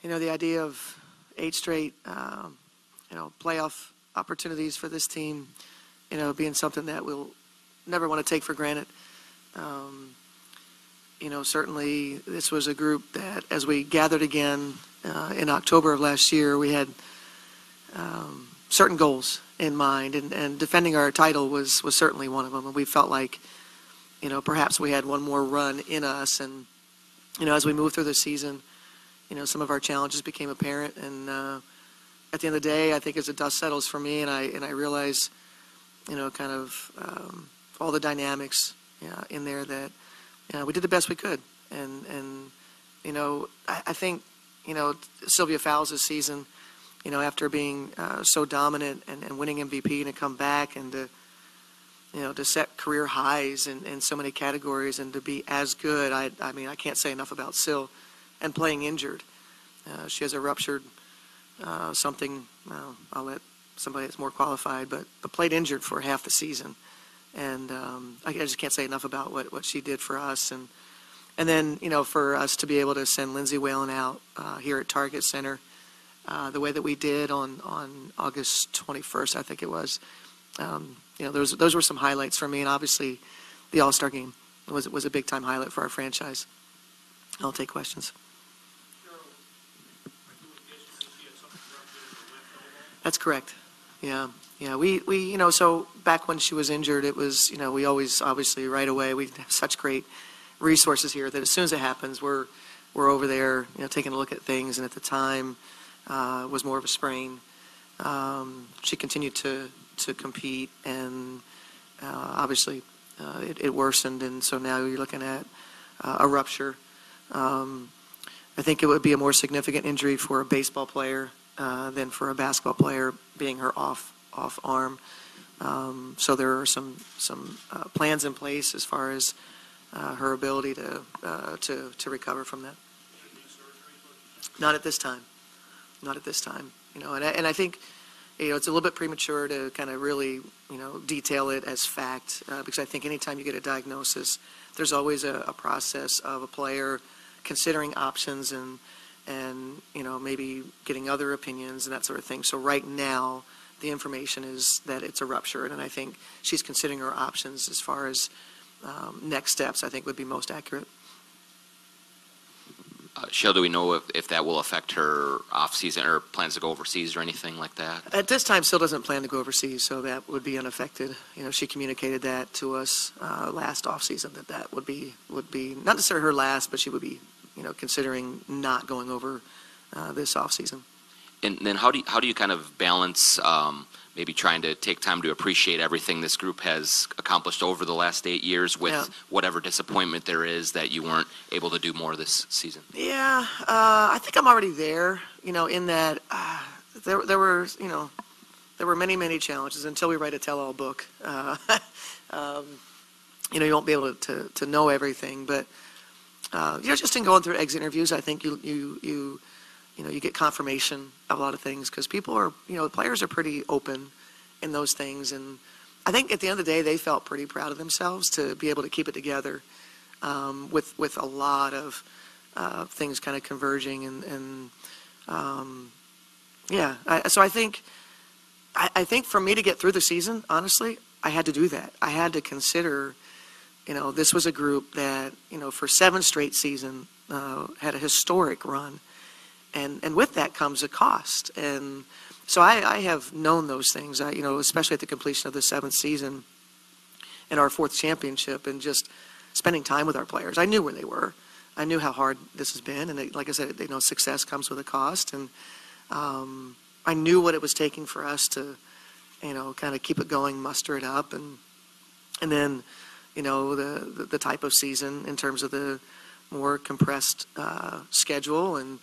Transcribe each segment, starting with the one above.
the idea of 8 straight, playoff opportunities for this team, being something that we'll never want to take for granted. Certainly this was a group that, as we gathered again in October of last year, we had certain goals in mind, and defending our title was certainly one of them. And we felt like, perhaps we had one more run in us. And, as we moved through the season, some of our challenges became apparent. And at the end of the day, I think as the dust settles for me, and I realize, kind of all the dynamics in there, that we did the best we could. And I think, Sylvia Fowles' season, after being so dominant and winning MVP, and to come back and to set career highs in so many categories and to be as good. I mean, I can't say enough about Syl, and playing injured. She has a ruptured something. I'll let somebody that's more qualified, but played injured for half the season. And I just can't say enough about what she did for us. And then, for us to be able to send LIndsay Whalen out here at Target Center the way that we did on August 21st, I think it was. Those were some highlights for me, and obviously the All-Star game was a big-time highlight for our franchise. I'll take questions. That's correct. Yeah. We so back when she was injured, it was, we always, obviously, right away, we have such great resources here that as soon as it happens, we're over there, taking a look at things. And at the time, was more of a sprain. She continued to compete, and obviously it worsened, and so now you're looking at a rupture. I think it would be a more significant injury for a baseball player than for a basketball player, being her off arm. So there are some plans in place as far as her ability to recover from that. Not at this time. Not at this time. And I think it's a little bit premature to kind of really detail it as fact, because I think anytime you get a diagnosis, there's always a process of a player considering options and maybe getting other opinions and that sort of thing. So right now, the information is that it's a rupture, and I think she's considering her options as far as next steps, I think, would be most accurate. Cheryl, do we know if that will affect her off-season or plans to go overseas or anything like that? At this time, still doesn't plan to go overseas, so that would be unaffected. She communicated that to us last off-season, that would be not necessarily her last, but she would be considering not going over this off-season. And then how do you kind of balance maybe trying to take time to appreciate everything this group has accomplished over the last 8 years with whatever disappointment there is that you weren't able to do more this season? Yeah, I think I'm already there, in that there were many challenges until we write a tell-all book. You won't be able to know everything, but just in going through exit interviews, I think you get confirmation of a lot of things, because people are, players are pretty open in those things. And I think at the end of the day, they felt pretty proud of themselves to be able to keep it together with a lot of things kind of converging. So I think for me to get through the season, honestly, I had to do that. I had to consider, this was a group that, for 7 straight seasons had a historic run. And with that comes a cost. And so I have known those things, especially at the completion of the 7th season and our 4th championship, and just spending time with our players. I knew where they were. I knew how hard this has been. And like I said, success comes with a cost. And I knew what it was taking for us to, kind of keep it going, muster it up. And then, the type of season in terms of the more compressed schedule and,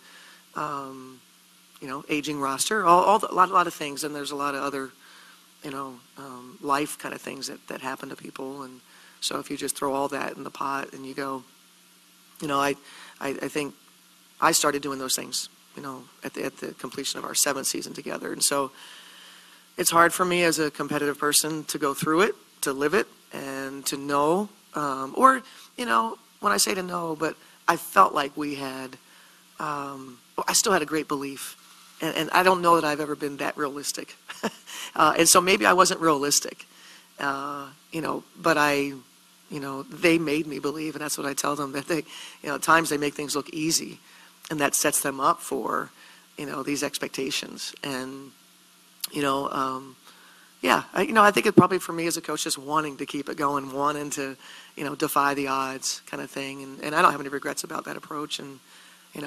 aging roster, a lot of things, and there's a lot of other, life kind of things that happen to people. And so if you just throw all that in the pot and you go, I think I started doing those things, at the completion of our 7th season together. And so it's hard for me as a competitive person to go through it, to live it, and to know, when I say to know, but I felt like we had I still had a great belief. And I don't know that I've ever been that realistic. And so maybe I wasn't realistic, but they made me believe, and that's what I tell them, that they, at times they make things look easy, and that sets them up for, these expectations. And, I think it probably for me as a coach, just wanting to keep it going, wanting to, defy the odds kind of thing. And I don't have any regrets about that approach. And,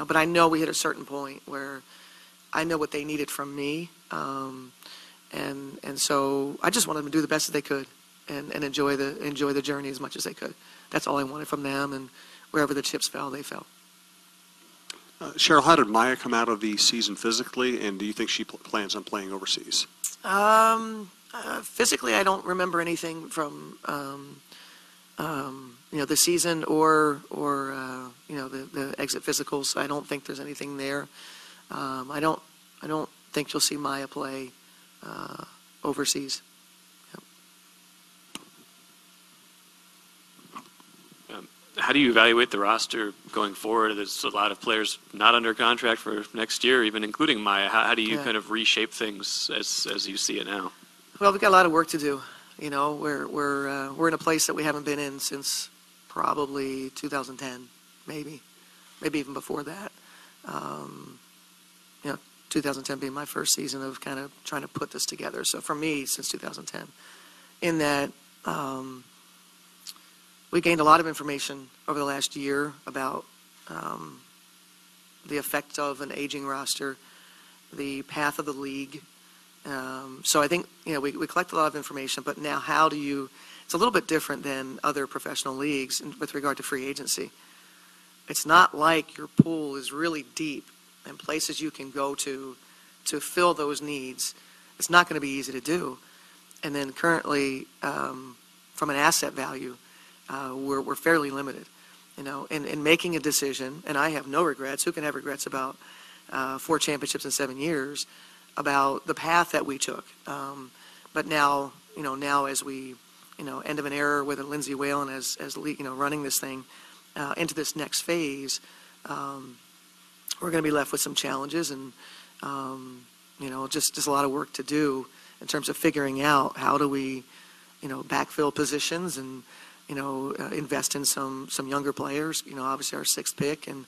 but I know we hit a certain point where I know what they needed from me. And so I just wanted them to do the best that they could and enjoy the journey as much as they could. That's all I wanted from them, and wherever the chips fell, they fell. Cheryl, how did Maya come out of the season physically, and do you think she plans on playing overseas? Physically, I don't remember anything from the season or the exit physicals. I don't think there's anything there. I don't think you'll see Maya play overseas. How do you evaluate the roster going forward? There's a lot of players not under contract for next year, even including Maya. How do you kind of reshape things as you see it now? Well, we've got a lot of work to do. We're in a place that we haven't been in since probably 2010, maybe even before that. 2010 being my first season of kind of trying to put this together. So for me, since 2010, in that we gained a lot of information over the last year about the effect of an aging roster, the path of the league. So I think, we collect a lot of information, but now it's a little bit different than other professional leagues with regard to free agency. It's not like your pool is really deep and places you can go to fill those needs. It's not going to be easy to do. And then currently, from an asset value, we're fairly limited, in making a decision. And I have no regrets. Who can have regrets about 4 championships in 7 years, about the path that we took? But now as we, end of an era with a Lindsay Whalen as running this thing into this next phase, we're going to be left with some challenges and, just a lot of work to do in terms of figuring out how do we, backfill positions and, invest in some younger players. Obviously our 6th pick, and,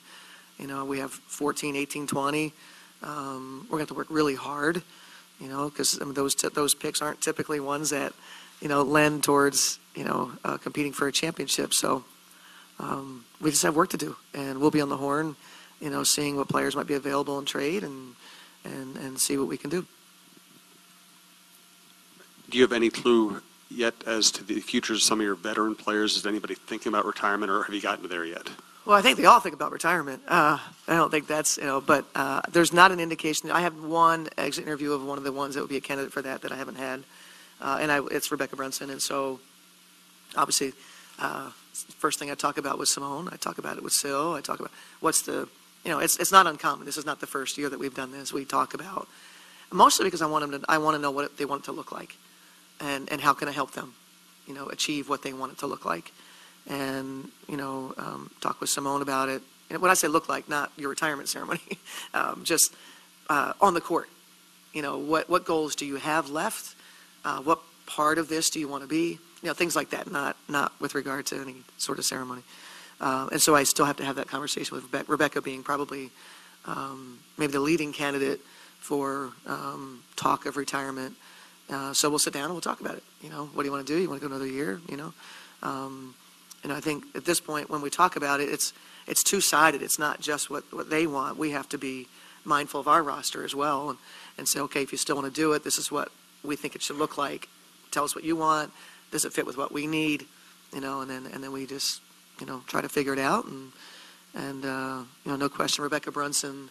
we have 14, 18, 20. We're going to have to work really hard, because those picks aren't typically ones that, lend towards, competing for a championship. So we just have work to do, and we'll be on the horn, seeing what players might be available in trade and see what we can do. Do you have any clue yet as to the futures of some of your veteran players? Is anybody thinking about retirement, or have you gotten there yet? Well, I think they all think about retirement. I don't think that's, but there's not an indication. I have one exit interview of one of the ones that would be a candidate for that I haven't had, it's Rebecca Brunson. And so, obviously, first thing I talk about with Seimone, I talk about it with Sil, I talk about what's the, it's not uncommon. This is not the first year that we've done this. We talk about, mostly because I want to know what they want it to look like, and how can I help them, achieve what they want it to look like. And, talk with Seimone about it. And when I say look like, not your retirement ceremony, just on the court. What goals do you have left? What part of this do you want to be? Things like that, not with regard to any sort of ceremony. And so I still have to have that conversation with Rebecca being probably maybe the leading candidate for talk of retirement. So we'll sit down and we'll talk about it. What do you want to do? You want to go another year? And I think at this point, when we talk about it, it's two-sided. It's not just what they want. We have to be mindful of our roster as well, and say, okay, if you still want to do it, this is what we think it should look like. Tell us what you want. Does it fit with what we need? And then we just try to figure it out. And no question, Rebecca Brunson.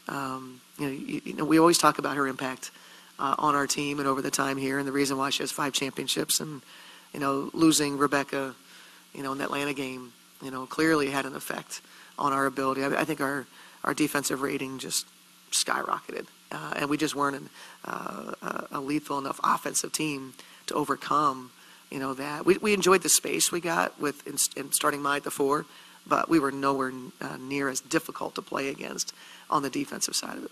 We always talk about her impact on our team and over the time here, and the reason why she has 5 championships. And losing Rebecca, in the Atlanta game, clearly had an effect on our ability. I think our defensive rating just skyrocketed, and we just weren't a lethal enough offensive team to overcome, that. We enjoyed the space we got in starting Maya at the 4. but we were nowhere near as difficult to play against on the defensive side of it.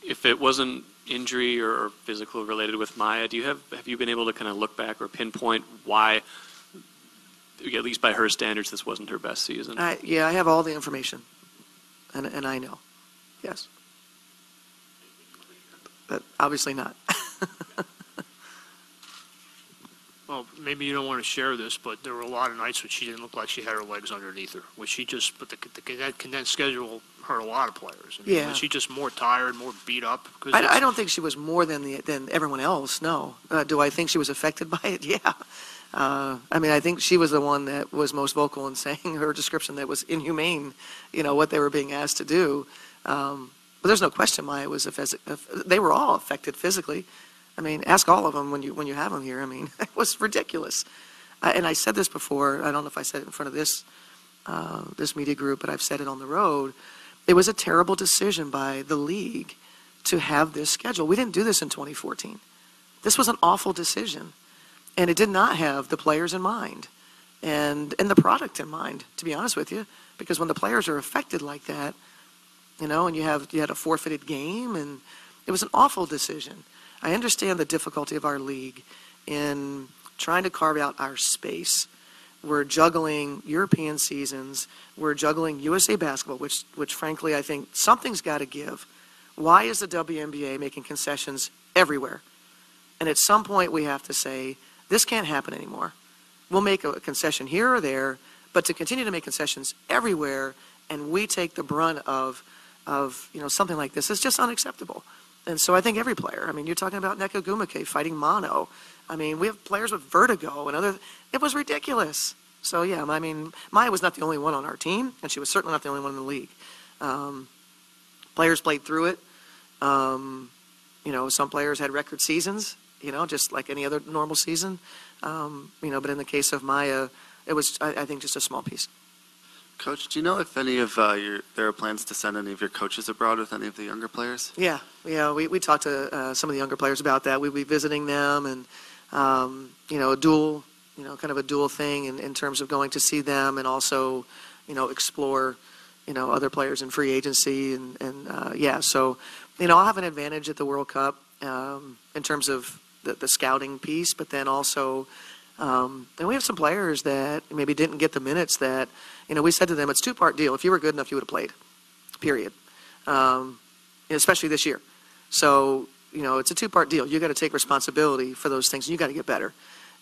If it wasn't injury or physical related with Maya, have you been able to kind of look back or pinpoint why, at least by her standards, this wasn't her best season? Yeah, I have all the information, and I know, yes. But obviously not. Well, maybe you don't want to share this, but there were a lot of nights when she didn't look like she had her legs underneath her. Was she just, but that condensed schedule hurt a lot of players. I mean, Yeah. Was she just more tired, more beat up? I don't think she was more than everyone else, no. Do I think she was affected by it? Yeah. I mean, I think she was the one that was most vocal in saying her description that was inhumane, what they were being asked to do. But there's no question Maya was they were all affected physically. I mean, ask all of them when you have them here. I mean, it was ridiculous. And I said this before. I don't know if I said it in front of this media group, but I've said it on the road. It was a terrible decision by the league to have this schedule. We didn't do this in 2014. This was an awful decision. And it did not have the players in mind and the product in mind, to be honest with you. Because when the players are affected like that, and you had a forfeited game, and it was an awful decision. I understand the difficulty of our league in trying to carve out our space. We're juggling European seasons. We're juggling USA basketball, which frankly I think something's got to give. Why is the WNBA making concessions everywhere? And at some point we have to say, this can't happen anymore. We'll make a concession here or there, but to continue to make concessions everywhere and we take the brunt of something like this is just unacceptable. And so I think every player, I mean, you're talking about Nneka Ogwumike fighting mono. I mean, we have players with vertigo and it was ridiculous. So yeah, I mean, Maya was not the only one on our team, and she was certainly not the only one in the league. Players played through it. Some players had record seasons, just like any other normal season. But in the case of Maya, it was, I think, just a small piece. Coach, do you know if any of there are plans to send any of your coaches abroad with any of the younger players? Yeah, we talked to some of the younger players about that. We'll be visiting them, and a dual, kind of a dual thing in terms of going to see them and also, explore, other players in free agency, so, I'll have an advantage at the World Cup in terms of the scouting piece, but then also. And we have some players that maybe didn't get the minutes that, we said to them, it's a two-part deal. If you were good enough, you would have played, period, especially this year. So, it's a two-part deal. You got to take responsibility for those things, and you got to get better.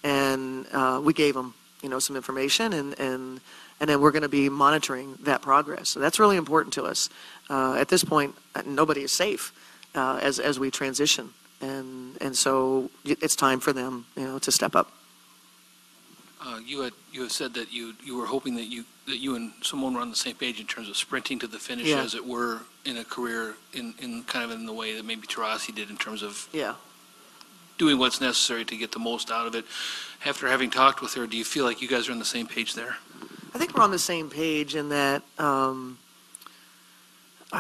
And we gave them, some information, and then we're going to be monitoring that progress. So that's really important to us. At this point, nobody is safe as we transition. And so it's time for them, to step up. You had said that you were hoping that you and Seimone were on the same page in terms of sprinting to the finish, Yeah. as it were, in a career in kind of in the way that maybe Taurasi did in terms of doing what's necessary to get the most out of it. After having talked with her, do you feel like you guys are on the same page there? I think we're on the same page in that I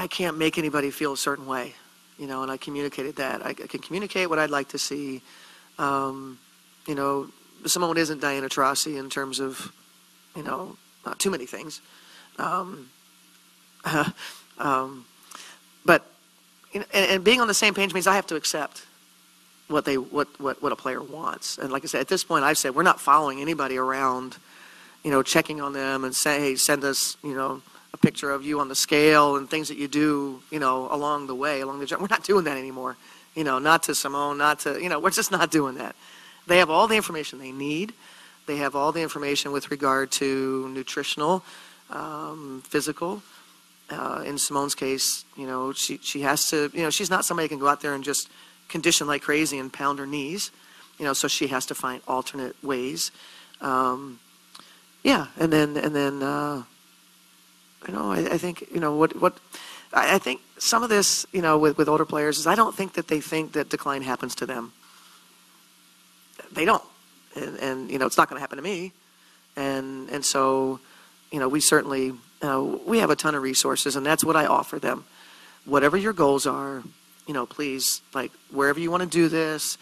can't make anybody feel a certain way, and I communicated that. I can communicate what I'd like to see. Seimone isn't Diana Taurasi in terms of, too many things. But, and being on the same page means I have to accept what a player wants. And like I said, at this point, I've said we're not following anybody around, checking on them and say, hey, send us, a picture of you on the scale and things that you do, along the way, along the journey. We're not doing that anymore. Not to Seimone, not to, we're just not doing that. They have all the information they need. They have all the information with regard to nutritional, physical. In Simone's case, she has to, she's not somebody who can go out there and just condition like crazy and pound her knees. So she has to find alternate ways. And then I think, I think some of this, with older players is I don't think that they think that decline happens to them. They don't, and it's not going to happen to me, and so, we certainly we have a ton of resources, and that's what I offer them. Whatever your goals are, please, like wherever you want to do this,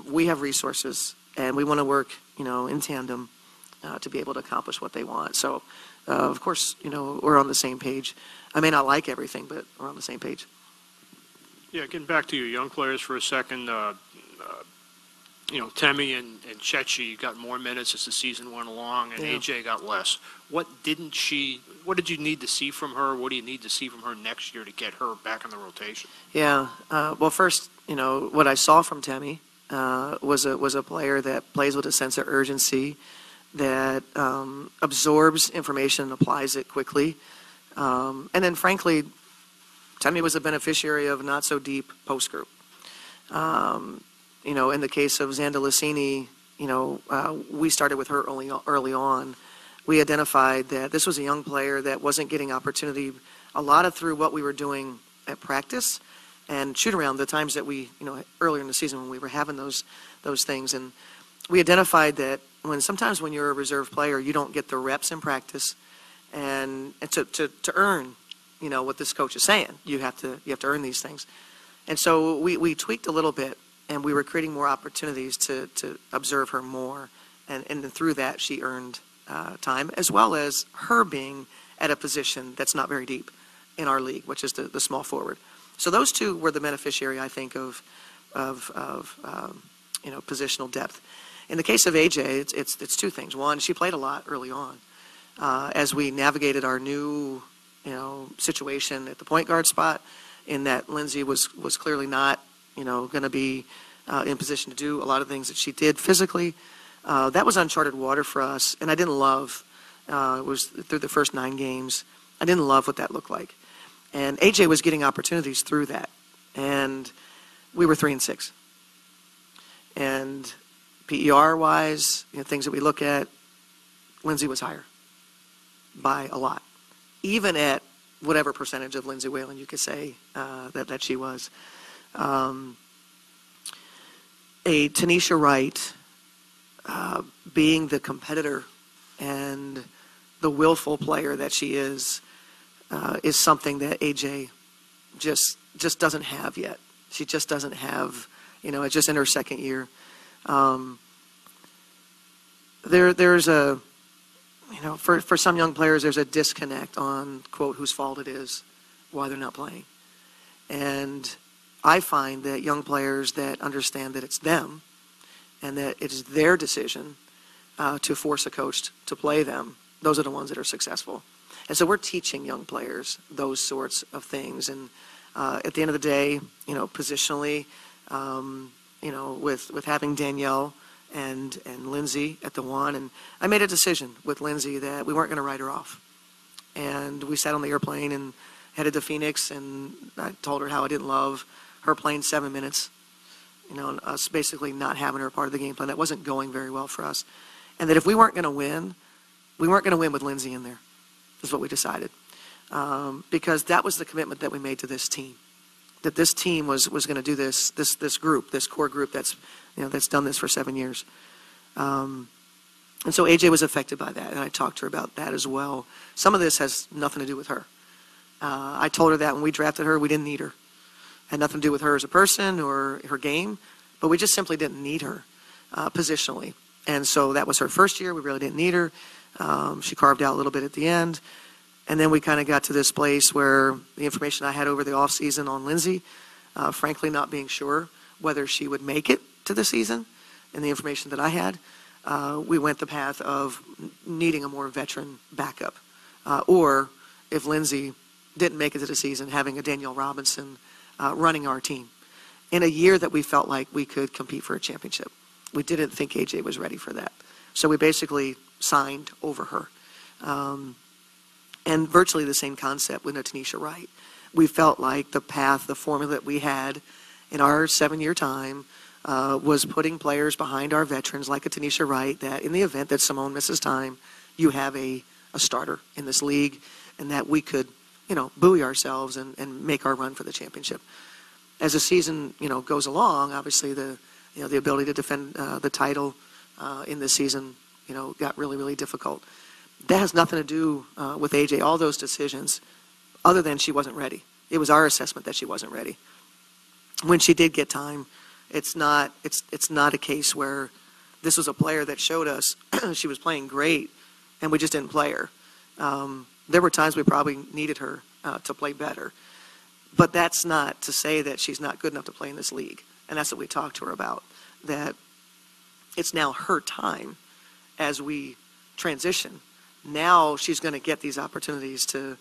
we have resources, and we want to work, in tandem to be able to accomplish what they want. So, of course, we're on the same page. I may not like everything, but we're on the same page. Yeah, getting back to your young players for a second, Temi and Chechi got more minutes as the season went along, and AJ got less. What did you need to see from her? What do you need to see from her next year to get her back in the rotation? Yeah, well, first, what I saw from Temi was a player that plays with a sense of urgency, that absorbs information and applies it quickly. And then, frankly, Temi was a beneficiary of not so deep post group. In the case of Zandalasini, we started with her early on. We identified that this was a young player that wasn't getting opportunity a lot of through what we were doing at practice and shoot around the times that we, earlier in the season when we were having those things. And we identified that sometimes when you're a reserve player, you don't get the reps in practice, and to earn, what this coach is saying, you have to earn these things. And so we tweaked a little bit, and we were creating more opportunities to observe her more, and through that she earned time, as well as her being at a position that's not very deep in our league, which is the small forward. So those two were the beneficiary, I think, of positional depth. In the case of AJ, it's two things. One, she played a lot early on. As we navigated our new situation at the point guard spot, in that Lindsay was clearly not going to be in position to do a lot of things that she did physically. That was uncharted water for us, and I didn't love. It was through the first 9 games. I didn't love what that looked like, and AJ was getting opportunities through that, and we were 3-6. And PER wise, things that we look at, Lindsay was higher by a lot, even at whatever percentage of LIndsay Whalen you could say that she was. A Tanisha Wright, being the competitor and the willful player that she is something that AJ just doesn't have yet. She just doesn't have, it's just in her second year. There's a, for some young players, there's a disconnect on, quote, whose fault it is, why they're not playing. And I find that young players that understand that it's them and that it's their decision to force a coach to play them, those are the ones that are successful. And so we're teaching young players those sorts of things. And at the end of the day, positionally, with having Danielle and Lindsay at the 1, and I made a decision with Lindsay that we weren't going to write her off. And we sat on the airplane and headed to Phoenix, and I told her how I didn't love her playing 7 minutes, and us basically not having her part of the game plan. That wasn't going very well for us. And that if we weren't going to win, we weren't going to win with Lindsay in there, is what we decided. Because that was the commitment that we made to this team. That this team was going to do this group, this core group that's done this for 7 years. And so AJ was affected by that, and I talked to her about that as well. Some of this has nothing to do with her. I told her that when we drafted her, we didn't need her. Had nothing to do with her as a person or her game, but we just simply didn't need her positionally. And so that was her first year. We really didn't need her. She carved out a little bit at the end. And then we kind of got to this place where the information I had over the offseason on Lindsay, frankly not being sure whether she would make it to the season, and the information that I had, we went the path of needing a more veteran backup. Or if Lindsay didn't make it to the season, having a Danielle Robinson running our team in a year that we felt like we could compete for a championship. We didn't think AJ was ready for that. So we basically signed over her. And virtually the same concept with Tanisha Wright. We felt like the path, the formula that we had in our 7-year time was putting players behind our veterans like a Tanisha Wright, that in the event that Seimone misses time, you have a starter in this league, and that we could, buoy ourselves and make our run for the championship. As the season, goes along, obviously the ability to defend the title in this season, got really, really difficult. That has nothing to do with AJ, all those decisions, other than she wasn't ready. It was our assessment that she wasn't ready. When she did get time, it's not a case where this was a player that showed us she was playing great and we just didn't play her. There were times we probably needed her to play better. But that's not to say that she's not good enough to play in this league. And that's what we talked to her about, that it's now her time as we transition. Now she's going to get these opportunities to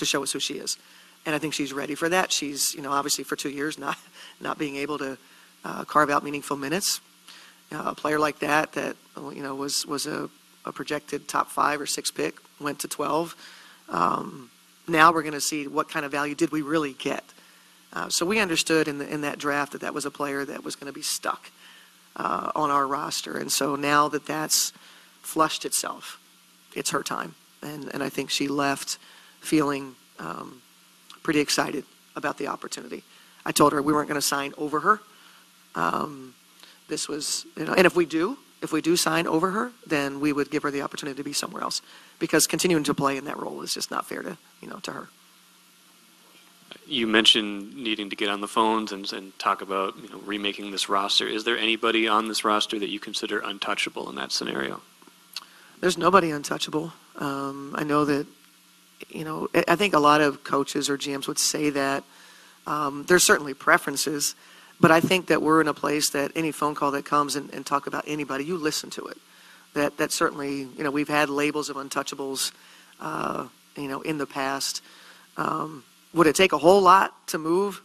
show us who she is. And I think she's ready for that. She's, obviously for 2 years not being able to carve out meaningful minutes. A player like that was a projected top 5 or 6 pick, went to 12. Now we're going to see what kind of value did we really get. So we understood in that draft that was a player that was going to be stuck on our roster. And so now that that's flushed itself, it's her time. And I think she left feeling pretty excited about the opportunity. I told her we weren't going to sign over her. This was, and if we do sign over her, then we would give her the opportunity to be somewhere else, because continuing to play in that role is just not fair to, to her. You mentioned needing to get on the phones and talk about, remaking this roster. Is there anybody on this roster that you consider untouchable in that scenario? There's nobody untouchable. I know that, I think a lot of coaches or GMs would say that. There's certainly preferences, but I think that we're in a place that any phone call that comes and talk about anybody, you listen to it. That certainly, we've had labels of untouchables, in the past. Would it take a whole lot to move,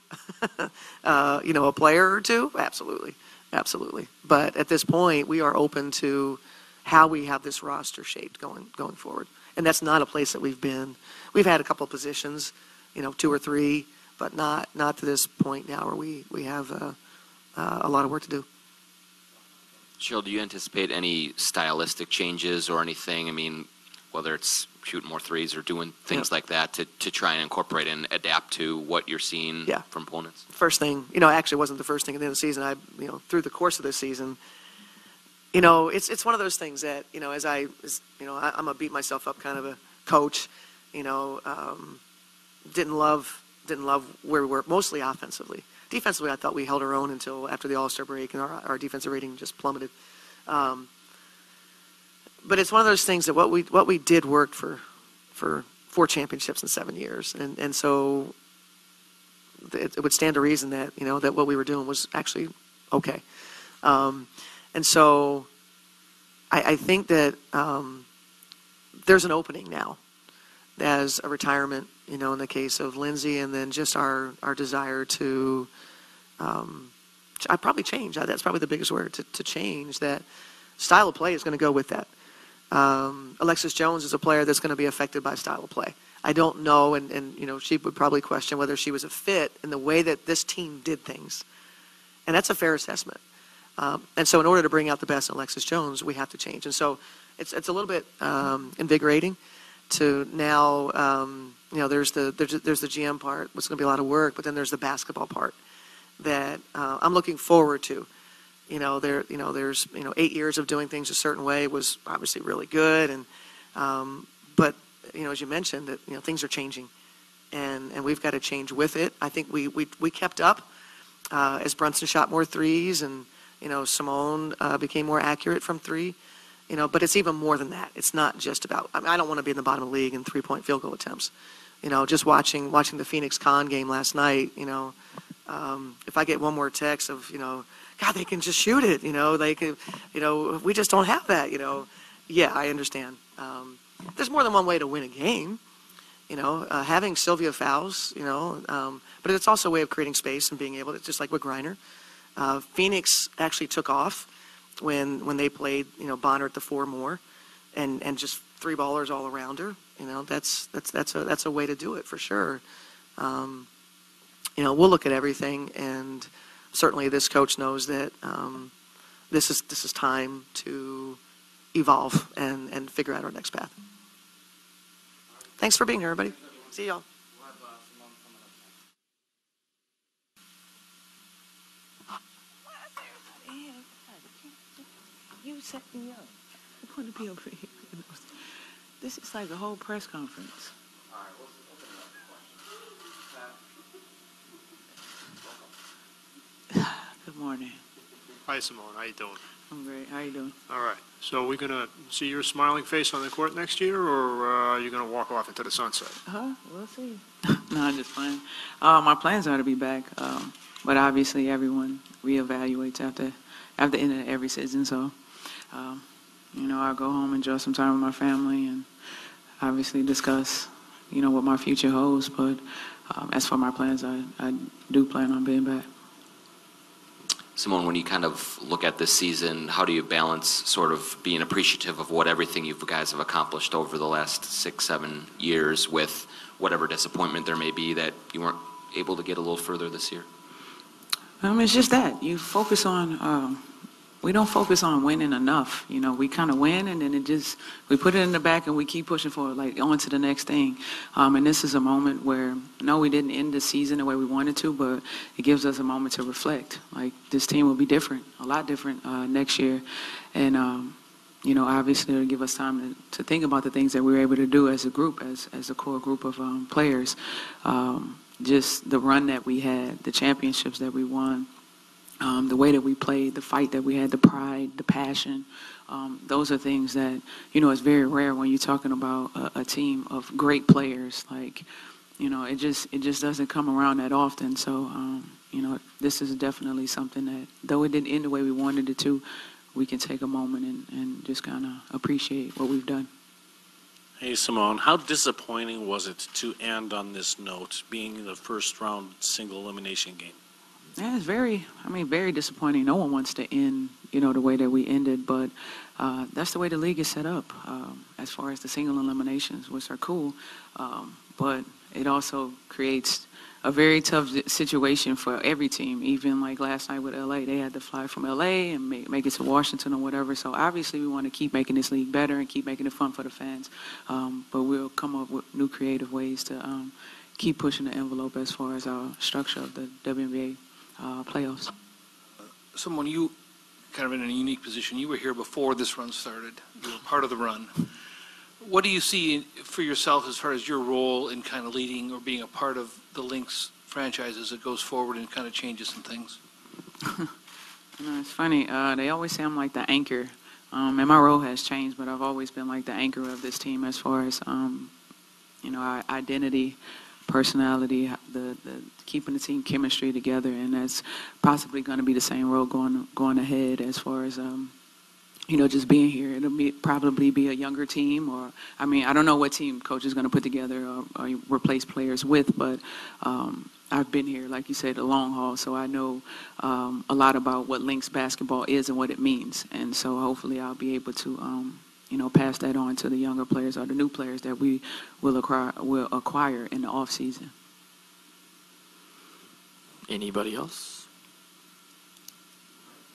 a player or two? Absolutely. Absolutely. But at this point, we are open to how we have this roster shaped going forward. And that's not a place that we've been. We've had a couple of positions, 2 or 3, but not to this point now where we have a lot of work to do. Cheryl, do you anticipate any stylistic changes or anything? I mean, whether it's shooting more threes or doing things like that to try and incorporate and adapt to what you're seeing from opponents? First thing, actually wasn't the first thing at the end of the season. Through the course of this season, it's one of those things that, I'm a beat myself up kind of a coach, didn't love where we were, mostly offensively. Defensively, I thought we held our own until after the All-Star break, and our defensive rating just plummeted. But it's one of those things that what we did worked for 4 championships in 7 years, and so it would stand to reason that that what we were doing was actually okay. And so I think that there's an opening now as a retirement, in the case of Lindsay, and then just our desire to I probably change. That's probably the biggest word, to change. That style of play is going to go with that. Alexis Jones is a player that's going to be affected by style of play. I don't know, and she would probably question whether she was a fit in the way that this team did things. And that's a fair assessment. And so in order to bring out the best in Alexis Jones, we have to change. And so it's a little bit invigorating to now, there's the GM part, which is going to be a lot of work, but then there's the basketball part that I'm looking forward to. There's 8 years of doing things a certain way was obviously really good, and but as you mentioned, that things are changing, and we've got to change with it. I think we kept up as Brunson shot more threes, and Seimone became more accurate from 3. But it's even more than that. It's not just about. I don't want to be in the bottom of the league in 3-point field goal attempts. Just watching the Phoenix Con game last night. If I get one more text of God, they can just shoot it. They can. We just don't have that. Yeah, I understand. There's more than one way to win a game. Having Sylvia Fowles. But it's also a way of creating space and being able to, just like with Griner. Phoenix actually took off when they played Bonner at the 4 more, and just 3 ballers all around her. That's a way to do it for sure. We'll look at everything, and certainly this coach knows that this is time to evolve and figure out our next path. Thanks for being here, everybody. See y'all. You set me up. I want to be over here. This is like a whole press conference. All right, let's open it up for questions. Good morning. Hi, Seimone. How you doing? I'm great. How you doing? All right. So are we going to see your smiling face on the court next year, or are you going to walk off into the sunset? We'll see. No, I'm just playing. My plans are to be back, but obviously everyone reevaluates after the end of every season. So, I'll go home, enjoy some time with my family, and obviously discuss, what my future holds. But as for my plans, I do plan on being back. Seimone, when you kind of look at this season, how do you balance sort of being appreciative of what everything you guys have accomplished over the last 6-7 years with whatever disappointment there may be that you weren't able to get a little further this year? It's just that you focus on. We don't focus on winning enough. We kind of win, and then we put it in the back, and we keep pushing forward, like on to the next thing. And this is a moment where, no, we didn't end the season the way we wanted to, but it gives us a moment to reflect. Like, this team will be different, a lot different next year. And, obviously it'll give us time to think about the things that we were able to do as a group, as a core group of players. Just the run that we had, the championships that we won. The way that we played, the fight that we had, the pride, the passion, those are things that, it's very rare when you're talking about a team of great players. Like, it just doesn't come around that often. So, this is definitely something that, though it didn't end the way we wanted it to, we can take a moment and just kind of appreciate what we've done. Hey, Seimone, how disappointing was it to end on this note, being the first round single elimination game? Yeah, it's very disappointing. No one wants to end, the way that we ended, but that's the way the league is set up as far as the single eliminations, which are cool, but it also creates a very tough situation for every team. Even like last night with LA, they had to fly from LA and make it to Washington or whatever. So obviously we want to keep making this league better and keep making it fun for the fans, but we'll come up with new creative ways to keep pushing the envelope as far as our structure of the WNBA playoffs. Someone you kind of in a unique position. You were here before this run started. You were part of the run. What do you see for yourself as far as your role in kind of leading or being a part of the Lynx franchise as it goes forward and kind of changes some things? It's funny. They always say I'm like the anchor, and my role has changed, but I've always been like the anchor of this team as far as our identity, personality, the keeping the team chemistry together, and that's possibly going to be the same role going ahead as far as just being here. It'll probably be a younger team, or I don't know what team coach is going to put together or replace players with, but I've been here, like you said, the long haul, so I know a lot about what Lynx basketball is and what it means, and so hopefully I'll be able to pass that on to the younger players or the new players that we will acquire in the off season. Anybody else?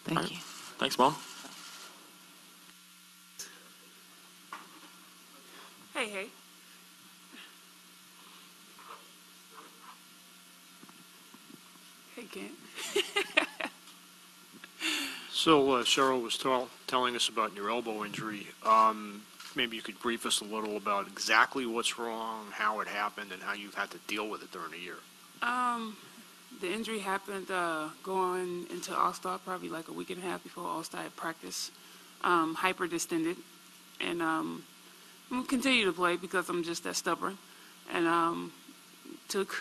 Thank you. Thanks, Mom. Hey. Hey, Kent. So Cheryl was telling us about your elbow injury. Maybe you could brief us a little about exactly what's wrong, how it happened, and how you've had to deal with it during the year. The injury happened going into All-Star, probably like a week and a half before All-Star had practice. Hyper-distended, and I'm going to continue to play because I'm just that stubborn. And took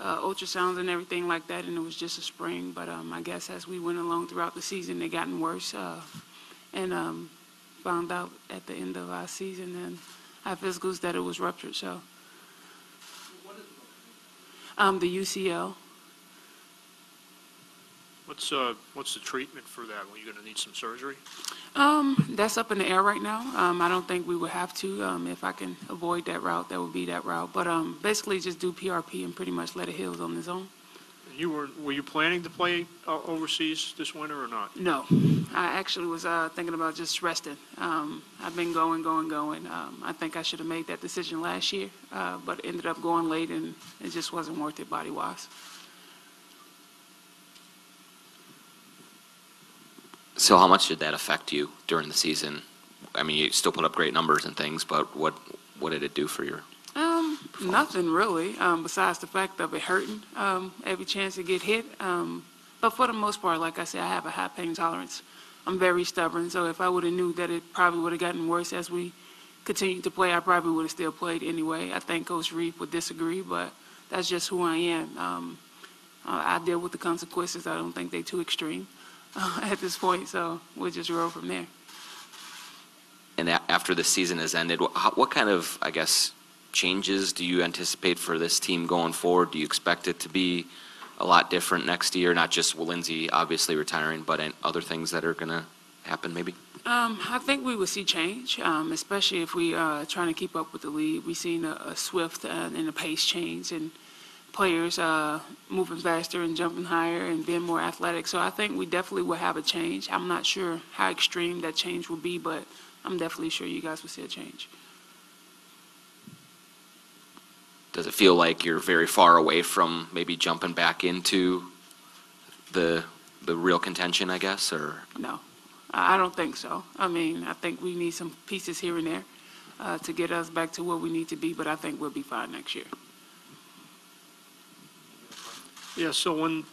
ultrasounds and everything like that, and it was just a sprain. But I guess as we went along throughout the season, they gotten worse. And found out at the end of last season, and I have physicals that it was ruptured. So the UCL. What's the treatment for that? Are you going to need some surgery? That's up in the air right now. I don't think we would have to. If I can avoid that route, that would be that route. But basically just do PRP and pretty much let it heal on its own. Were you planning to play overseas this winter or not? No. I actually was thinking about just resting. I've been going. I think I should have made that decision last year, but ended up going late, and it just wasn't worth it body-wise. So how much did that affect you during the season? I mean, you still put up great numbers and things, but what did it do for your? Nothing really, besides the fact of it hurting every chance to get hit. But for the most part, like I said, I have a high pain tolerance. I'm very stubborn. So if I would have knew that it probably would have gotten worse as we continued to play, I probably would have still played anyway. I think Coach Reeve would disagree, but that's just who I am. I deal with the consequences. I don't think they're too extreme at this point, so we'll just roll from there. And after the season has ended, what kind of, I guess, changes do you anticipate for this team going forward? Do you expect it to be a lot different next year? Not just Lindsay obviously retiring, but other things that are going to happen maybe? I think we will see change, especially if we are trying to keep up with the league. We've seen a swift and a pace change, and players moving faster and jumping higher and being more athletic. So I think we definitely will have a change. I'm not sure how extreme that change will be, but I'm definitely sure you guys will see a change. Does it feel like you're very far away from maybe jumping back into the real contention, I guess, or? No, I don't think so. I mean, I think we need some pieces here and there to get us back to where we need to be, but I think we'll be fine next year. Yeah, so when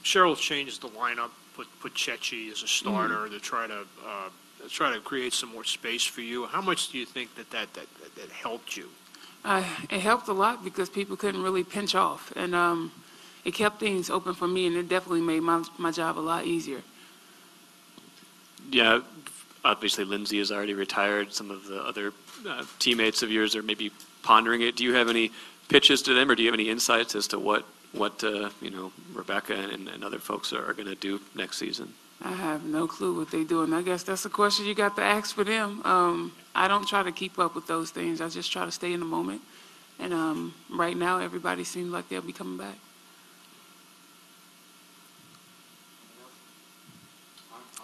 Cheryl changed the lineup, put Chechi as a starter to try to create some more space for you, how much do you think that helped you? It helped a lot because people couldn't really pinch off, and it kept things open for me, and it definitely made my job a lot easier. Yeah, obviously Lindsay is already retired. Some of the other teammates of yours are maybe pondering it. Do you have any pitches to them, or do you have any insights as to what Rebecca and other folks are going to do next season? I have no clue what they're doing. I guess that's a question you got to ask for them. I don't try to keep up with those things. I just try to stay in the moment. And right now, everybody seems like they'll be coming back.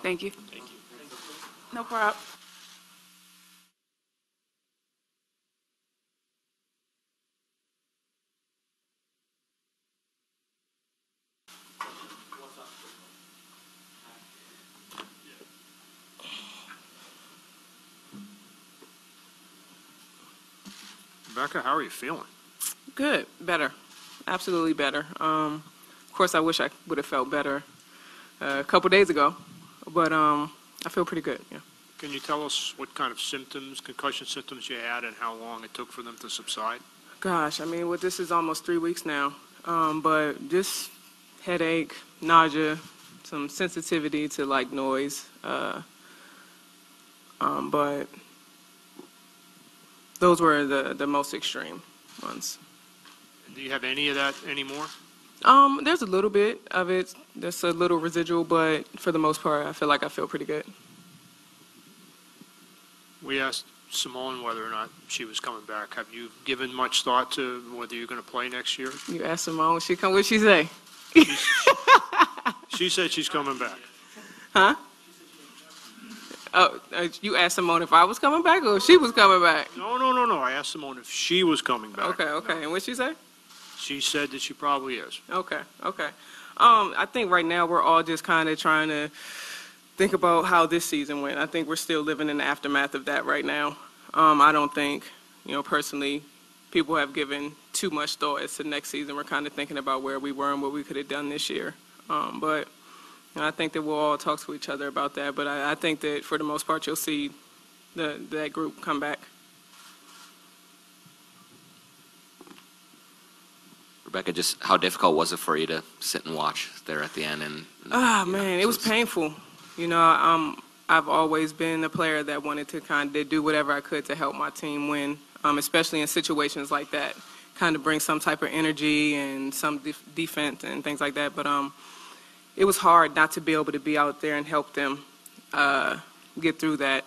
Thank you. Thank you. No problem. Rebecca, how are you feeling? Good, better, absolutely better. Of course, I wish I would have felt better a couple days ago, but I feel pretty good. Yeah. Can you tell us what kind of symptoms, concussion symptoms you had, and how long it took for them to subside? Gosh, I mean, this is almost 3 weeks now, but just headache, nausea, some sensitivity to like noise, but those were the most extreme ones. Do you have any of that anymore? There's a little bit of it. There's a little residual, but for the most part, I feel like I feel pretty good. We asked Seimone whether or not she was coming back. Have you given much thought to whether you're going to play next year? You asked Seimone when she come. What'd she say? She said she's coming back. Huh? Oh, you asked Seimone if I was coming back or if she was coming back? No. I asked Seimone if she was coming back. Okay. And what'd she say? She said that she probably is. Okay. I think right now we're all just kind of trying to think about how this season went. I think we're still living in the aftermath of that right now. I don't think, personally, people have given too much thought as to next season. We're kind of thinking about where we were and what we could have done this year. But I think that we'll all talk to each other about that. But I think that for the most part, you'll see that group come back. Rebecca, just how difficult was it for you to sit and watch there at the end? Man, it was painful. I've always been a player that wanted to kind of do whatever I could to help my team win, especially in situations like that, kind of bring some type of energy and some defense and things like that. But it was hard not to be able to be out there and help them get through that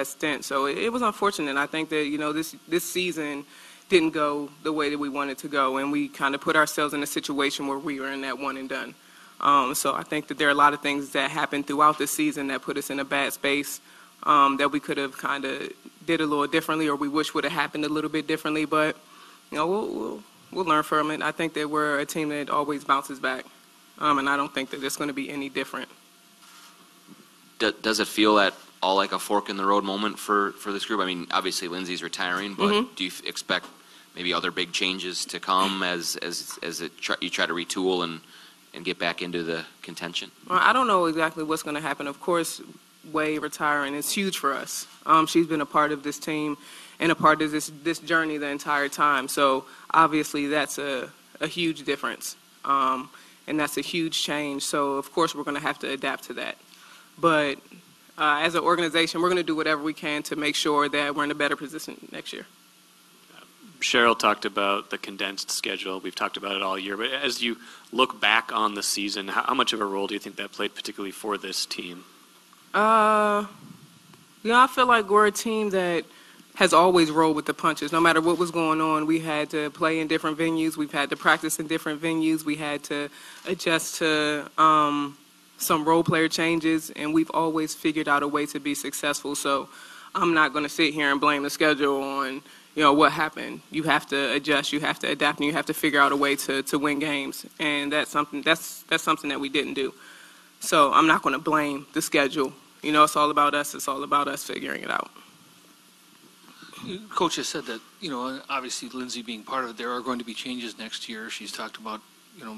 stint. So it was unfortunate. I think that, this season didn't go the way that we wanted to go, and we kind of put ourselves in a situation where we were in that one and done. So I think that there are a lot of things that happened throughout the season that put us in a bad space that we could have kind of did a little differently, or we wish would have happened a little bit differently. But we'll learn from it. I think that we're a team that always bounces back, and I don't think that it's going to be any different. Does it feel at all like a fork in the road moment for this group? I mean, obviously Lindsay's retiring, but do you expect maybe other big changes to come as you try to retool get back into the contention? Well, I don't know exactly what's going to happen. Of course, Way retiring is huge for us. She's been a part of this team and a part of this journey the entire time. So obviously that's a huge difference, and that's a huge change. So of course we're going to have to adapt to that. But as an organization, we're going to do whatever we can to make sure that we're in a better position next year. Cheryl talked about the condensed schedule. We've talked about it all year. But as you look back on the season, how much of a role do you think that played particularly for this team? I feel like we're a team that has always rolled with the punches. No matter what was going on, we had to play in different venues. We've had to practice in different venues. We had to adjust to some role player changes, and we've always figured out a way to be successful. So I'm not going to sit here and blame the schedule on what happened. You have to adjust, you have to adapt, and you have to figure out a way to win games. And that's something that we didn't do. So I'm not going to blame the schedule. It's all about us. It's all about us figuring it out. Coach has said that, obviously Lindsay being part of it, there are going to be changes next year. She's talked about,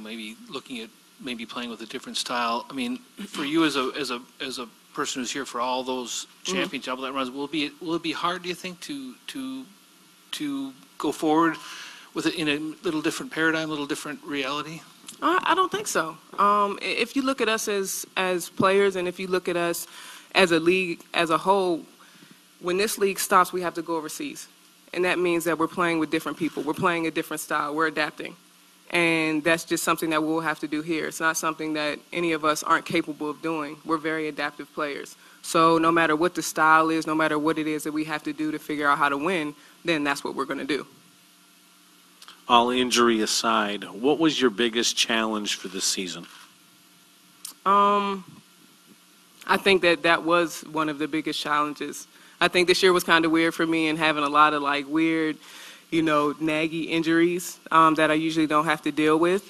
maybe looking at maybe playing with a different style. I mean, for you as a person who's here for all those championship all that runs, will it be hard, do you think, to go forward with it in a little different paradigm, a little different reality? I don't think so. If you look at us as players, and if you look at us as a league as a whole, when this league stops, we have to go overseas. And that means that we're playing with different people. We're playing a different style. We're adapting. And that's just something that we'll have to do here. It's not something that any of us aren't capable of doing. We're very adaptive players. So no matter what the style is, no matter what it is that we have to do to figure out how to win, then that's what we're going to do. All injury aside, what was your biggest challenge for this season? I think that was one of the biggest challenges. I think this year was kind of weird for me, and having a lot of weird, naggy injuries that I usually don't have to deal with.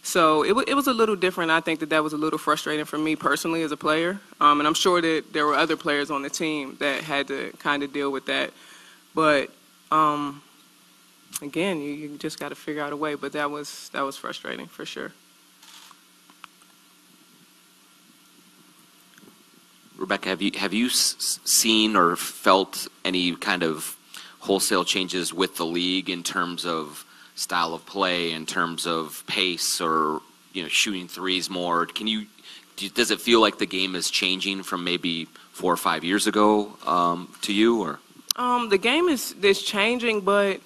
So it was a little different. I think that was a little frustrating for me personally as a player. And I'm sure that there were other players on the team that had to kind of deal with that. But again, you just got to figure out a way. But that was frustrating for sure. Rebecca, have you seen or felt any kind of wholesale changes with the league in terms of style of play, in terms of pace, or shooting threes more? Does it feel like the game is changing from maybe 4 or 5 years ago to you, or? The game is changing, but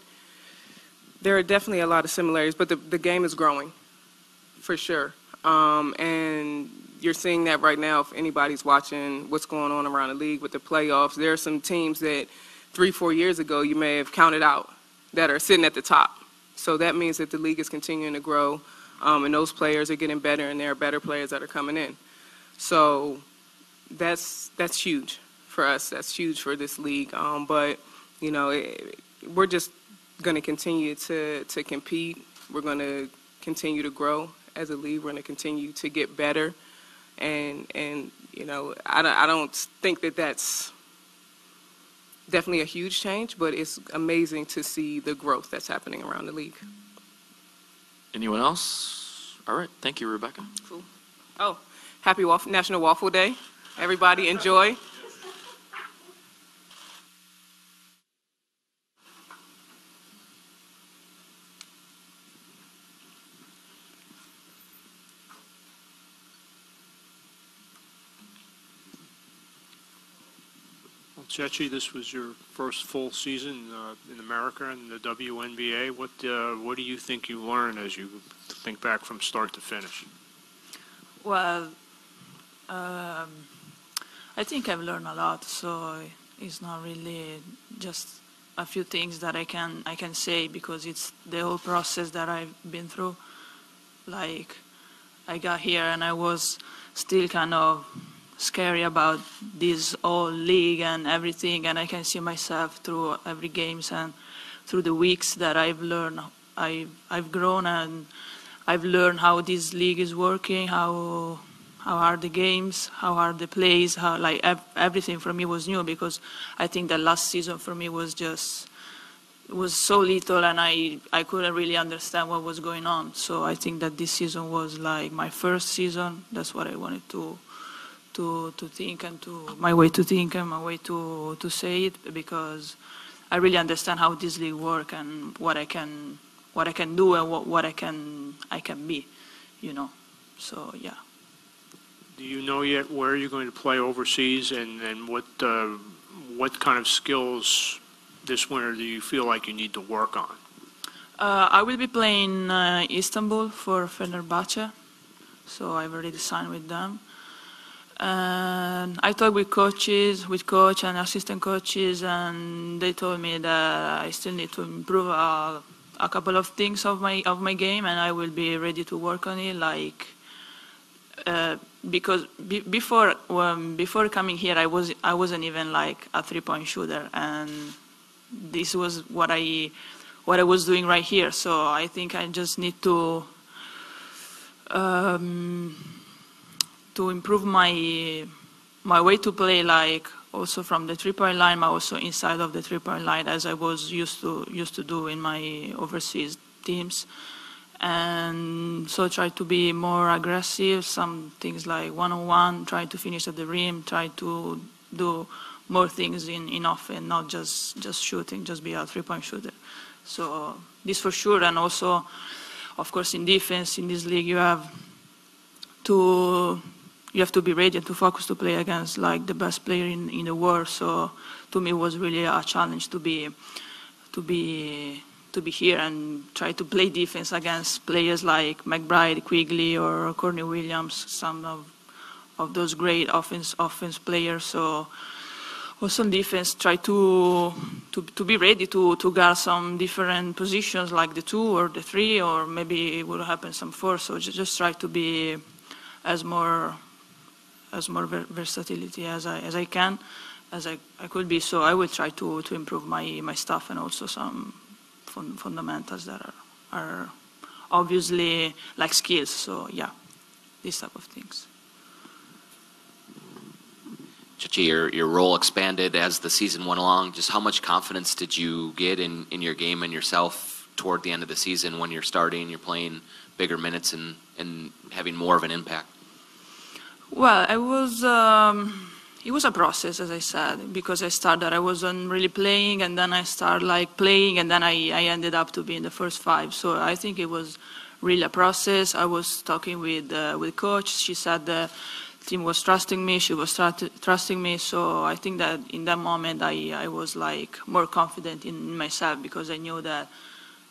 there are definitely a lot of similarities. But the game is growing, for sure. And you're seeing that right now. If anybody's watching what's going on around the league with the playoffs, there are some teams that 3-4 years ago you may have counted out that are sitting at the top. So that means that the league is continuing to grow, and those players are getting better, and there are better players that are coming in. So that's huge for us. That's huge for this league. But we're just going to continue to compete. We're going to continue to grow as a league. We're going to continue to get better. And I don't think that that's definitely a huge change, but it's amazing to see the growth that's happening around the league. Anyone else? All right. Thank you, Rebecca. Cool. Oh, happy National Waffle Day. Everybody enjoy. Chechi, this was your first full season in America and the WNBA. What do you think you learned as you think back from start to finish? Well, I think I've learned a lot, so it's not really just a few things that I can say, because it's the whole process that I've been through. Like, I got here and I was still kind of scary about this whole league and everything, and I can see myself through every games and through the weeks that I've learned. I've grown, and I've learned how this league is working, how are the games, how are the plays, how everything for me was new, because I think the last season for me was just was so little, and I couldn't really understand what was going on. So I think that this season was like my first season. That's what I wanted to think, and my way to think and my way to say it, because I really understand how this league works and what I can do and what I can be, you know. So yeah. Do you know yet where you're going to play overseas, and what kind of skills this winter do you feel like you need to work on? I will be playing Istanbul for Fenerbahce, so I've already signed with them. And I talked with coach and assistant coaches, and they told me that I still need to improve a couple of things of my game, and I will be ready to work on it. Like because before coming here, I wasn't even like a 3-point shooter, and this was what I was doing right here. So I think I just need to improve my way to play, like also from the 3-point line, but also inside of the 3-point line, as I was used to do in my overseas teams. And so try to be more aggressive, some things like one-on-one, try to finish at the rim, try to do more things in offense, not just shooting, just be a 3-point shooter. So this for sure. And also, of course, in defense, in this league, you have to be ready to focus to play against like the best player in the world. So to me, it was really a challenge to be here and try to play defense against players like McBride, Quigley, or Courtney Williams, some of those great offense players. So also in defense, try to be ready to guard some different positions, like the 2 or the 3, or maybe it will happen some 4. So just try to be as more versatility as I can, as I could be. So I will try to improve my stuff, and also some fundamentals that are obviously like skills. So yeah, these type of things. Chichi, your role expanded as the season went along. Just how much confidence did you get in your game and yourself toward the end of the season when you're starting, you're playing bigger minutes and having more of an impact? Well, it was a process, as I said, because I started, I wasn't really playing, and then I started like playing, and then I ended up to be in the first 5. So I think it was really a process. I was talking with coach. She said the team was trusting me. She was trusting me. So I think that in that moment I was like more confident in myself, because I knew that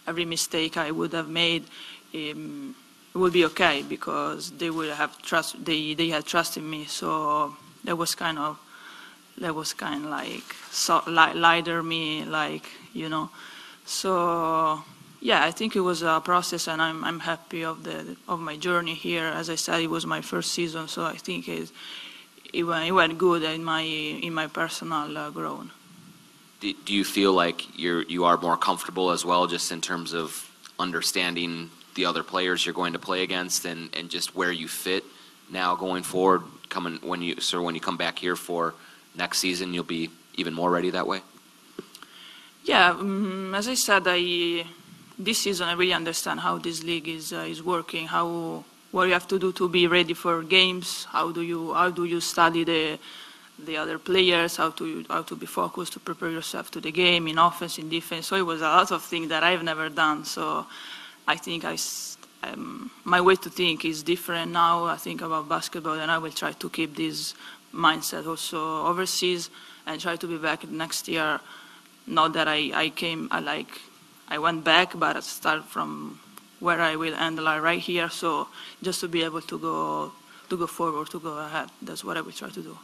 every mistake I would have made, it would be okay, because they would have trust. They had trust in me. So that was kind of like lighter me, like, you know. So yeah, I think it was a process, and I'm happy of my journey here. As I said, it was my first season, so I think it went good in my personal growth. Do you feel like you are more comfortable as well, just in terms of understanding the other players you're going to play against, and just where you fit now going forward? When you come back here for next season, you'll be even more ready that way? Yeah, as I said, this season I really understand how this league is working, what you have to do to be ready for games, how do you study the other players, how to be focused to prepare yourself to the game in offense, in defense. So it was a lot of things that I've never done. So I think my way to think is different now. I think about basketball, and I will try to keep this mindset also overseas, and try to be back next year. Not that I went back, but I start from where I will end like right here. So just to be able to go forward, to go ahead. That's what I will try to do.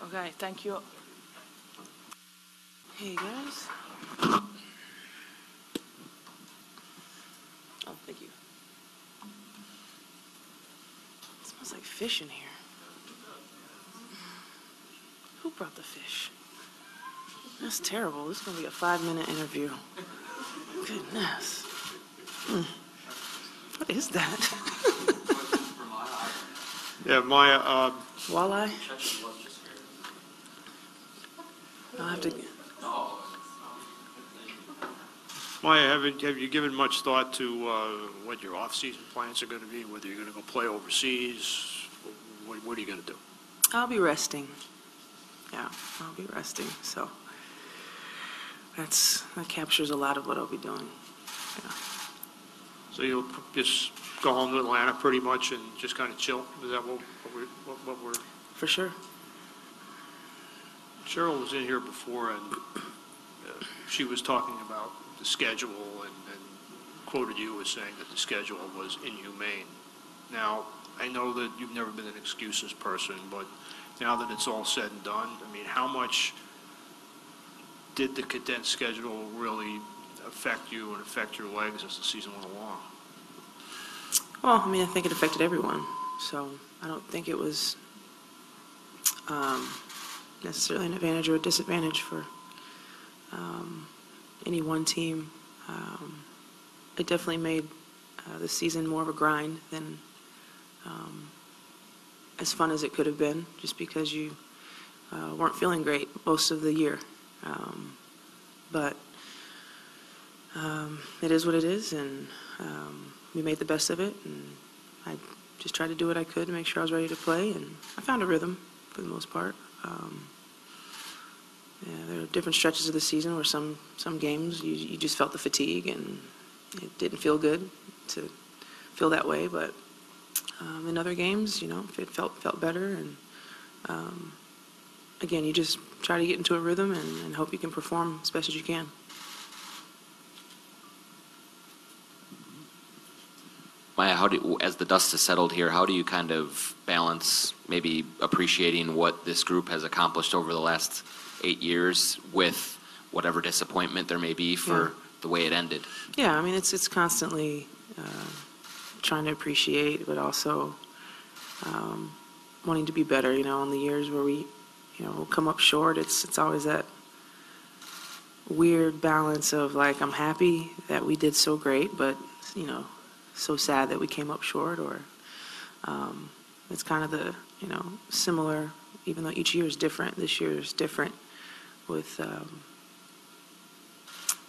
Okay, thank you. Hey guys. Oh, thank you. It smells like fish in here. Who brought the fish? That's terrible. This is going to be a 5-minute interview. Goodness. What is that? Yeah, my walleye? have to. Maya, have you given much thought to what your off-season plans are going to be, whether you're going to go play overseas? What are you going to do? I'll be resting. Yeah, I'll be resting. So that captures a lot of what I'll be doing. Yeah. So you'll just go home to Atlanta pretty much and just kind of chill? Is that what we're... For sure. Cheryl was in here before, and she was talking about the schedule and quoted you as saying that the schedule was inhumane. Now, I know that you've never been an excuses person, but now that it's all said and done, I mean, how much did the condensed schedule really affect you and affect your legs as the season went along? Well, I mean, I think it affected everyone. So I don't think it was necessarily an advantage or a disadvantage for any one team. It definitely made the season more of a grind than as fun as it could have been, just because you weren't feeling great most of the year. But it is what it is, and we made the best of it, and I just tried to do what I could to make sure I was ready to play, and I found a rhythm for the most part. Yeah, there are different stretches of the season where some games you just felt the fatigue, and it didn't feel good to feel that way. But in other games, you know, it felt better. And again, you just try to get into a rhythm and hope you can perform as best as you can. Maya, as the dust has settled here, how do you kind of balance maybe appreciating what this group has accomplished over the last 8 years with whatever disappointment there may be for the way it ended? Yeah, I mean, it's constantly trying to appreciate, but also wanting to be better. You know, in the years where we, you know, come up short, it's always that weird balance of like, I'm happy that we did so great, but you know, so sad that we came up short. Or it's kind of the, you know, similar, even though each year is different. This year is different with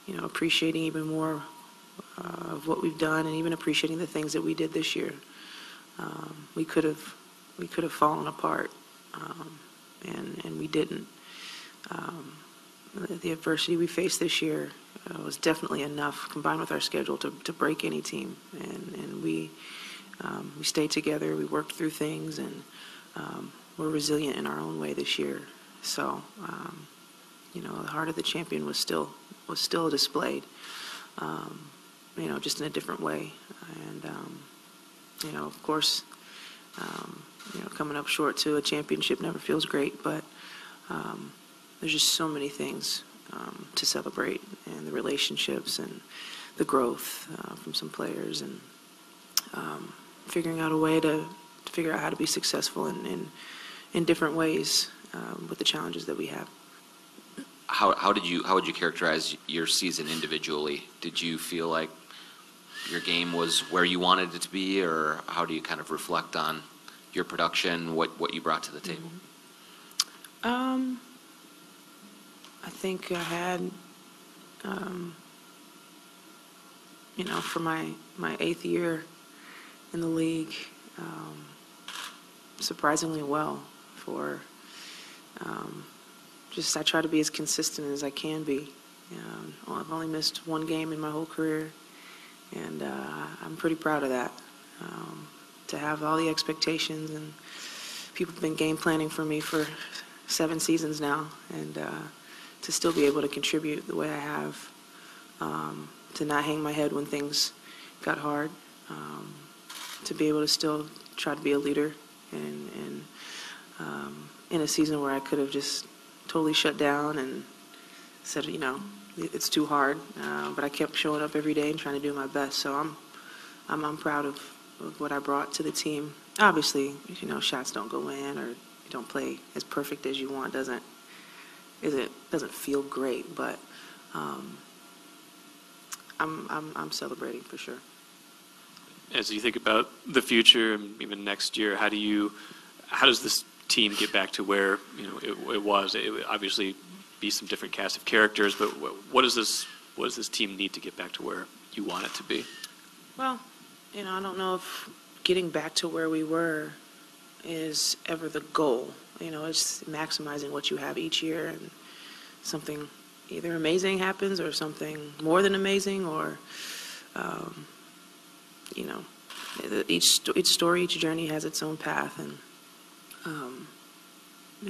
you know, appreciating even more of what we've done, and even appreciating the things that we did this year. We could have fallen apart, and we didn't. The adversity we faced this year was definitely enough, combined with our schedule, to break any team. And we stayed together. We worked through things, and we're resilient in our own way this year. So, you know, the heart of the champion was still displayed. You know, just in a different way. And you know, of course, you know, coming up short to a championship never feels great, but there's just so many things to celebrate, and the relationships and the growth from some players, and figuring out a way to figure out how to be successful in different ways with the challenges that we have. How would you characterize your season individually? Did you feel like your game was where you wanted it to be, or how do you kind of reflect on your production, what you brought to the table? I think I had, you know, for my 8th year in the league, surprisingly well. For just, I try to be as consistent as I can be. I've only missed one game in my whole career, and I'm pretty proud of that. To have all the expectations, and people have been game planning for me for 7 seasons now, and to still be able to contribute the way I have, to not hang my head when things got hard, to be able to still try to be a leader, and in a season where I could have just totally shut down and said, you know, it's too hard, but I kept showing up every day and trying to do my best. So I'm proud of what I brought to the team. Obviously, you know, shots don't go in, or you don't play as perfect as you want. Doesn't feel great, but I'm celebrating for sure. As you think about the future, and even next year, how does this team get back to where, you know, it was? Obviously, be some different cast of characters, but what does this team need to get back to where you want it to be? Well, I don't know if getting back to where we were is ever the goal. It's maximizing what you have each year, and something either amazing happens or something more than amazing, or each story, each journey has its own path, and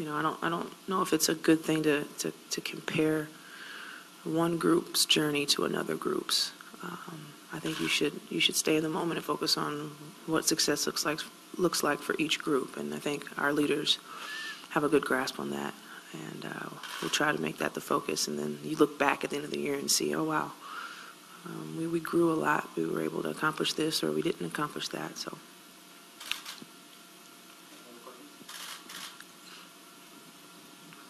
I don't know if it's a good thing to compare one group's journey to another group's. I think you should stay in the moment and focus on what success looks like for each group, and I think our leaders have a good grasp on that, and we'll try to make that the focus. And then you look back at the end of the year and see, oh wow, we grew a lot. We were able to accomplish this, or we didn't accomplish that. So.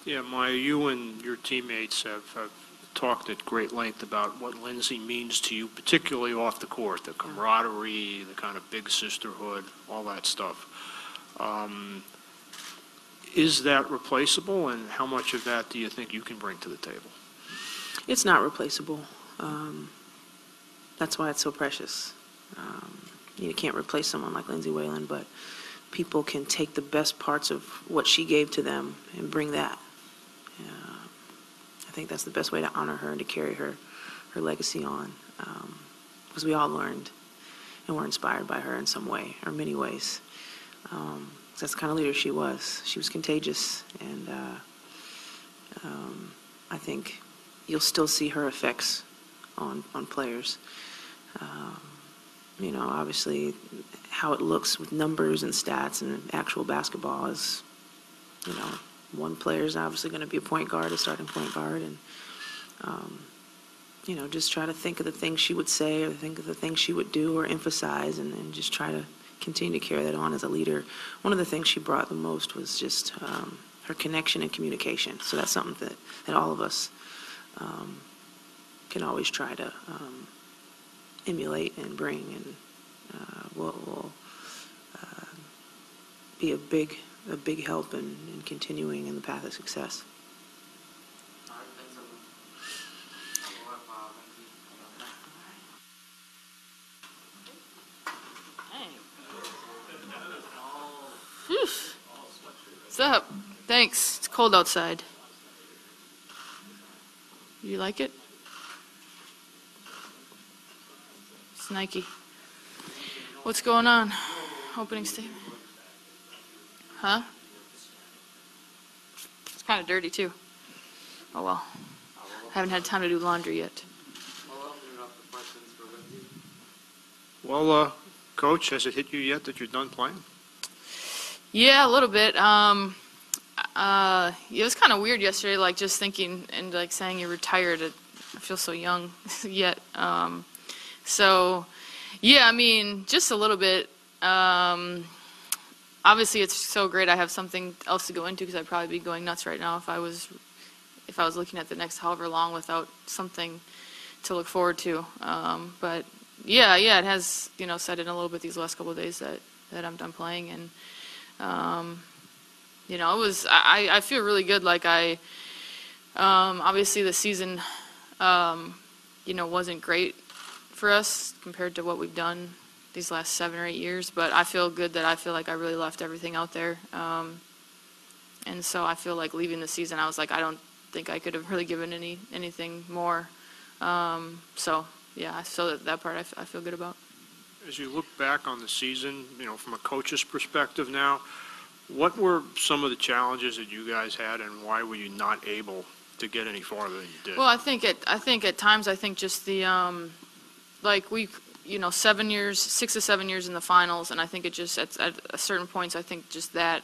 Yeah, Maya, you and your teammates have talked at great length about what LIndsay means to you, particularly off the court, the camaraderie, the kind of big sisterhood, all that stuff. Is that replaceable, and how much of that do you think you can bring to the table? It's not replaceable. That's why it's so precious. You can't replace someone like LIndsay Whalen, but people can take the best parts of what she gave to them and bring that. I think that's the best way to honor her and to carry her legacy on, because we all learned and were inspired by her in some way, or many ways. That's the kind of leader she was. She was contagious, and I think you'll still see her effects on players. Obviously, how it looks with numbers and stats and actual basketball is, one player is obviously going to be a point guard, a starting point guard, and just try to think of the things she would say, or think of the things she would do or emphasize, and just try to continue to carry that on as a leader. One of the things she brought the most was just her connection and communication. So that's something that all of us can always try to emulate and bring, and will be a big help in continuing in the path of success. What's up? Thanks. It's cold outside. You like it? It's Nike. What's going on? Opening statement. Huh? It's kind of dirty too. Oh well. Haven't had time to do laundry yet. Well, Coach, has it hit you yet that you're done playing? Yeah, a little bit. It was kind of weird yesterday, like just thinking and like saying you're retired. I feel so young yet. So, yeah, I mean, just a little bit. Obviously, it's so great. I have something else to go into because I'd probably be going nuts right now if I was looking at the next however long without something to look forward to. But yeah, it has set in a little bit these last couple of days that I'm done playing, and it was I feel really good. Like obviously the season wasn't great for us compared to what we've done these last 7 or 8 years, but I feel good that I feel like I really left everything out there. And so I feel like leaving the season, I was like, I don't think I could have really given anything more. So yeah, so that part I feel good about. As you look back on the season, from a coach's perspective now, what were some of the challenges that you guys had, and why were you not able to get any farther than you did? Well, I think at times, just the like we 6 to 7 years in the finals, and I think it just at certain points, I think just that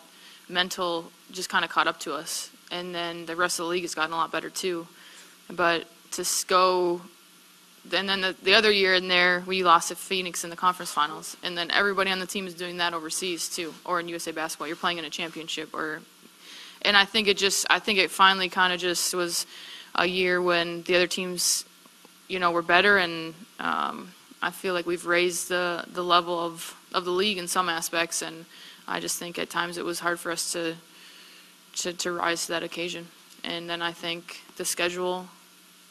mental just kind of caught up to us, and then the rest of the league has gotten a lot better too. But to go. And then the other year in there, we lost to Phoenix in the conference finals. And then everybody on the team is doing that overseas too, or in USA basketball. You're playing in a championship, and I think it finally kind of just was a year when the other teams, were better, and I feel like we've raised the level of the league in some aspects, and I just think at times it was hard for us to rise to that occasion. and then I think the schedule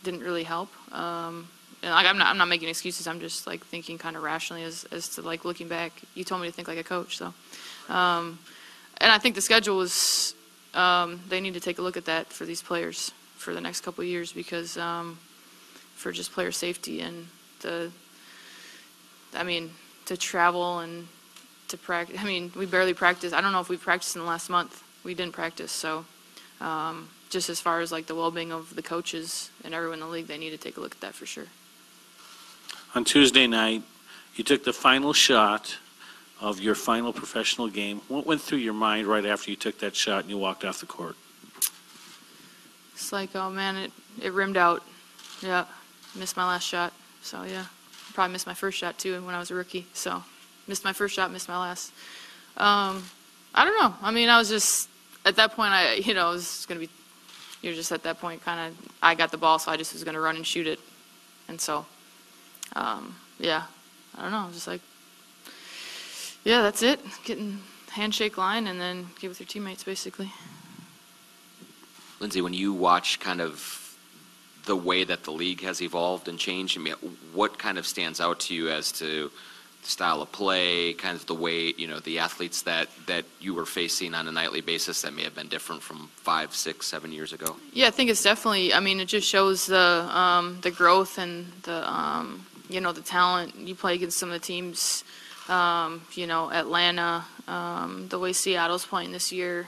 didn't really help. And like, I'm not making excuses. I'm just like thinking kind of rationally as to like looking back. You told me to think like a coach, so. And I think the schedule was. They need to take a look at that for these players for the next couple of years because for just player safety and to travel and to practice. I mean, we barely practiced. I don't know if we practiced in the last month. We didn't practice, so. Just as far as like the well-being of the coaches and everyone in the league, they need to take a look at that for sure. On Tuesday night, you took the final shot of your final professional game. What went through your mind right after you took that shot and you walked off the court? It's like, oh man, it rimmed out. Yeah, missed my last shot. So yeah, probably missed my first shot too when I was a rookie. So missed my first shot, missed my last. I don't know. I mean, I was just at that point. It was gonna be. You're just at that point kind of. I got the ball, so I just was gonna run and shoot it, and so. Yeah, I don't know. Just like. Yeah, that's it. Getting handshake line and then get with your teammates, basically. Lindsay, when you watch kind of the way that the league has evolved and changed, I mean, what kind of stands out to you as to style of play, kind of the way, the athletes that you were facing on a nightly basis that may have been different from 5, 6, 7 years ago? Yeah, I think it's definitely, it just shows the growth and the talent. You play against some of the teams, Atlanta, the way Seattle's playing this year.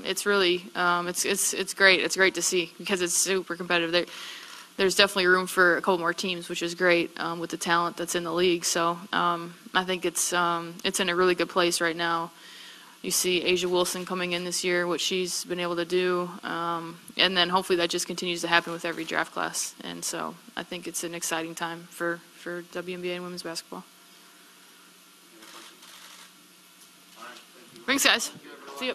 It's really, it's great. It's great to see because it's super competitive. There's definitely room for a couple more teams, which is great with the talent that's in the league. So I think it's in a really good place right now. You see Asia Wilson coming in this year, what she's been able to do, and then hopefully that just continues to happen with every draft class. And so I think it's an exciting time for WNBA and women's basketball. Thanks, guys. See you.